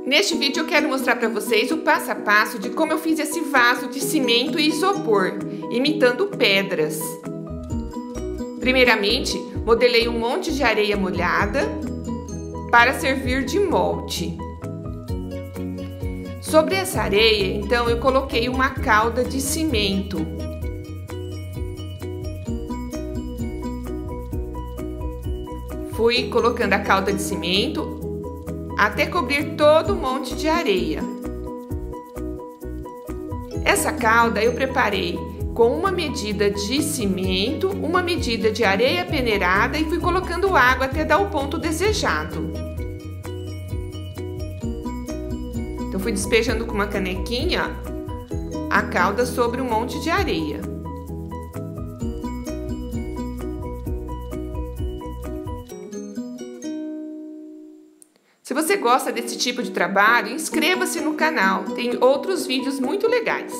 Neste vídeo eu quero mostrar para vocês o passo a passo de como eu fiz esse vaso de cimento e isopor, imitando pedras. Primeiramente, modelei um monte de areia molhada para servir de molde. Sobre essa areia, então, eu coloquei uma calda de cimento. Fui colocando a calda de cimento até cobrir todo o monte de areia. Essa calda eu preparei com uma medida de cimento, uma medida de areia peneirada e fui colocando água até dar o ponto desejado. Então fui despejando com uma canequinha a calda sobre um monte de areia. Se você gosta desse tipo de trabalho, inscreva-se no canal, tem outros vídeos muito legais.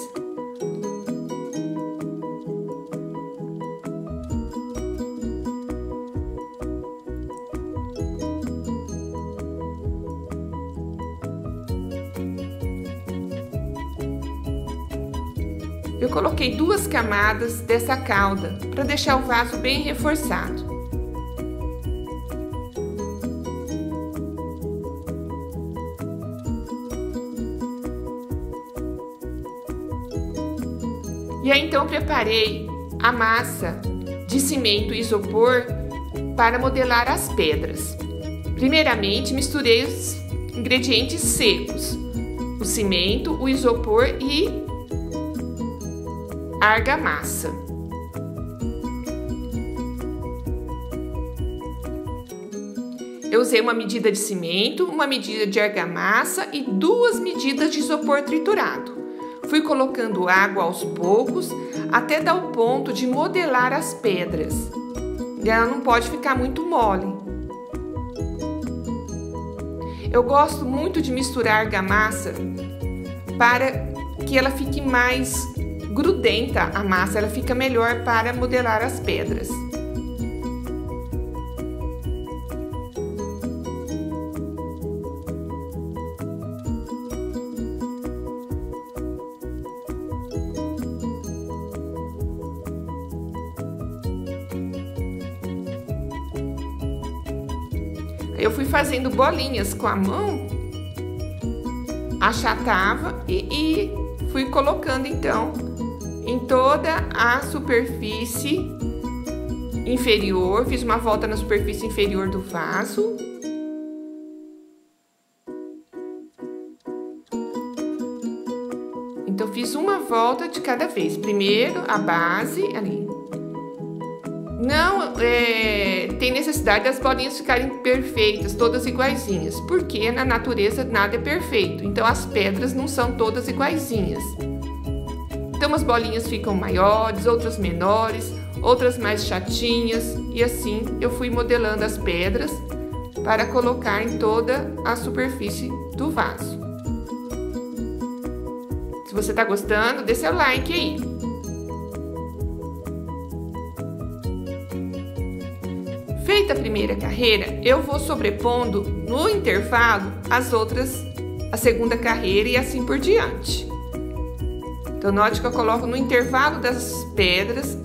Eu coloquei 2 camadas dessa calda para deixar o vaso bem reforçado. E aí, então, preparei a massa de cimento e isopor para modelar as pedras. Primeiramente, misturei os ingredientes secos, o cimento, o isopor e a argamassa. Eu usei uma medida de cimento, uma medida de argamassa e 2 medidas de isopor triturado. Fui colocando água aos poucos até dar o ponto de modelar as pedras. E ela não pode ficar muito mole. Eu gosto muito de misturar argamassa para que ela fique mais grudenta, a massa, ela fica melhor para modelar as pedras. Eu fui fazendo bolinhas com a mão, achatava e fui colocando então em toda a superfície inferior. Fiz uma volta na superfície inferior do vaso. Então fiz uma volta de cada vez. Primeiro a base ali. Não tem necessidade das bolinhas ficarem perfeitas, todas iguaizinhas, porque na natureza nada é perfeito, então as pedras não são todas iguaizinhas. Então as bolinhas ficam maiores, outras menores, outras mais chatinhas, e assim eu fui modelando as pedras para colocar em toda a superfície do vaso. Se você tá gostando, dê seu like aí. Feita a primeira carreira, eu vou sobrepondo no intervalo a segunda carreira e assim por diante. Então, note que eu coloco no intervalo das pedras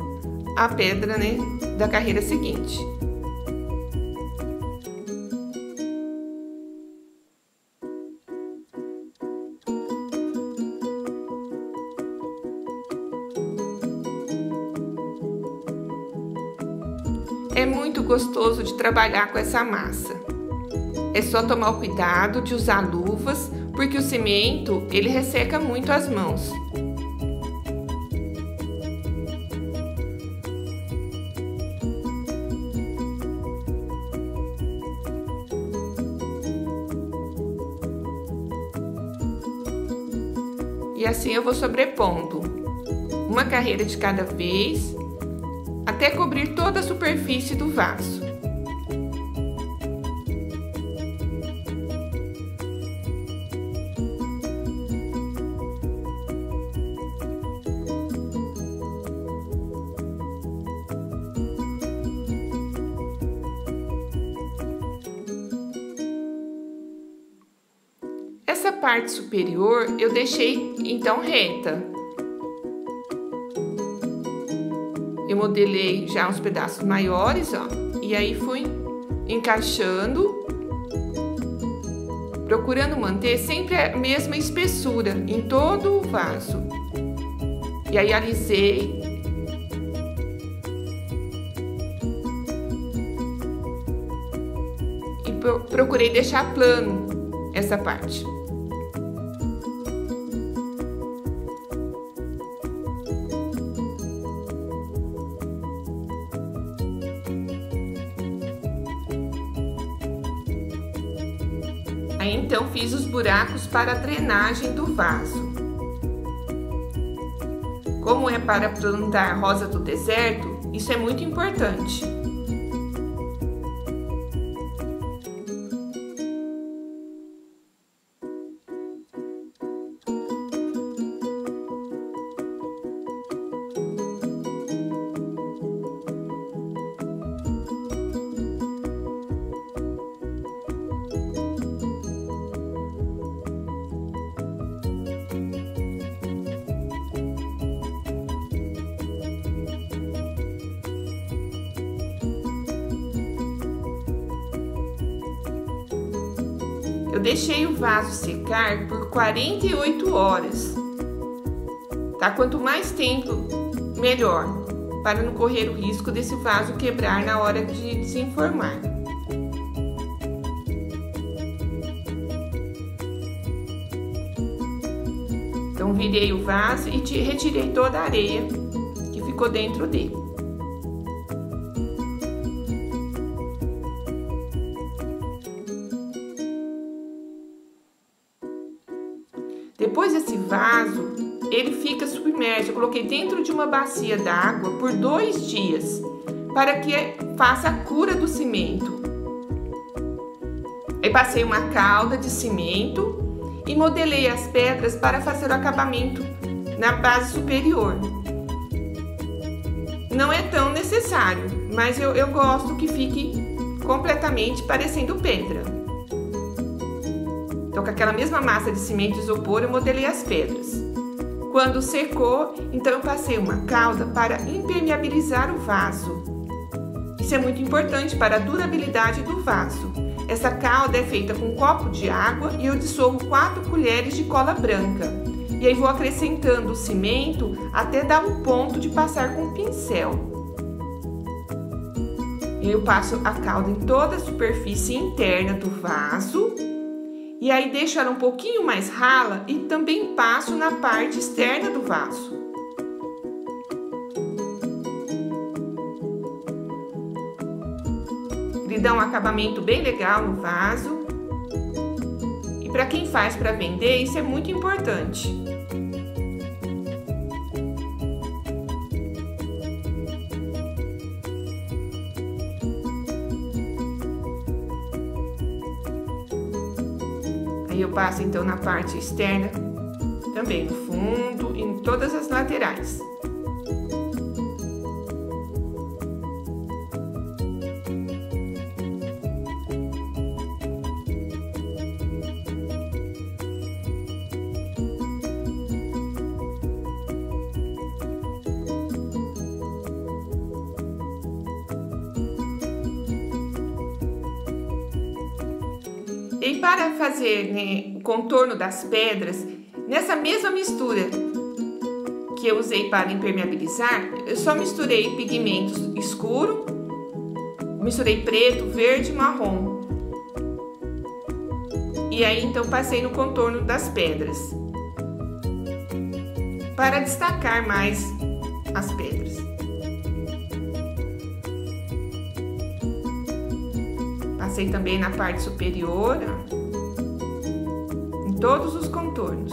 a pedra, né, da carreira seguinte. É muito gostoso de trabalhar com essa massa. É só tomar o cuidado de usar luvas, porque o cimento, ele resseca muito as mãos. E assim eu vou sobrepondo uma carreira de cada vez, até cobrir toda a superfície do vaso. essa parte superior eu deixei então reta. Eu modelei já uns pedaços maiores, ó, e aí fui encaixando, procurando manter sempre a mesma espessura em todo o vaso. E aí alisei. E procurei deixar plano essa parte. Aí então fiz os buracos para a drenagem do vaso. Como é para plantar rosa do deserto, isso é muito importante. Eu deixei o vaso secar por 48 horas, tá? Quanto mais tempo, melhor, para não correr o risco desse vaso quebrar na hora de desenformar. Então, virei o vaso e retirei toda a areia que ficou dentro dele. Depois desse vaso, ele fica submerso. Eu coloquei dentro de uma bacia d'água por 2 dias, para que faça a cura do cimento. Aí passei uma calda de cimento e modelei as pedras para fazer o acabamento na base superior. Não é tão necessário, mas eu gosto que fique completamente parecendo pedra. Então, com aquela mesma massa de cimento e isopor, eu modelei as pedras. Quando secou, então eu passei uma calda para impermeabilizar o vaso. Isso é muito importante para a durabilidade do vaso. Essa calda é feita com um copo de água e eu dissolvo 4 colheres de cola branca. E aí vou acrescentando o cimento até dar um ponto de passar com um pincel. Eu passo a calda em toda a superfície interna do vaso. E aí deixo ela um pouquinho mais rala e também passo na parte externa do vaso. Ele dá um acabamento bem legal no vaso. E para quem faz para vender, isso é muito importante. Aí eu passo então na parte externa, também no fundo e em todas as laterais. E para fazer, né, o contorno das pedras, nessa mesma mistura que eu usei para impermeabilizar, eu só misturei pigmentos escuro, misturei preto, verde e marrom. E aí então passei no contorno das pedras, para destacar mais as pedras. Passei também na parte superior, ó, em todos os contornos.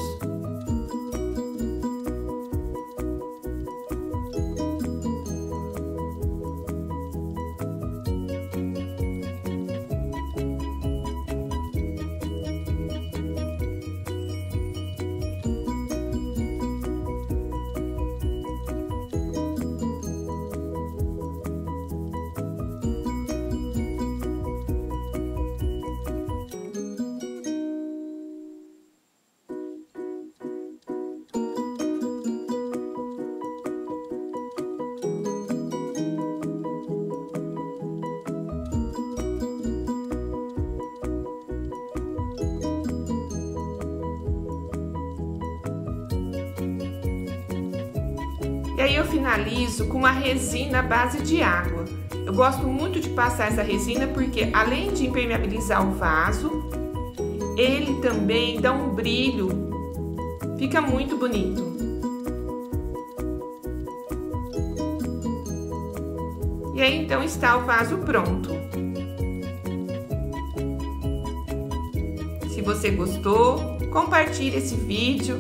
E aí eu finalizo com uma resina à base de água. Eu gosto muito de passar essa resina porque, além de impermeabilizar o vaso, ele também dá um brilho, fica muito bonito. E aí então está o vaso pronto. Se você gostou, compartilhe esse vídeo.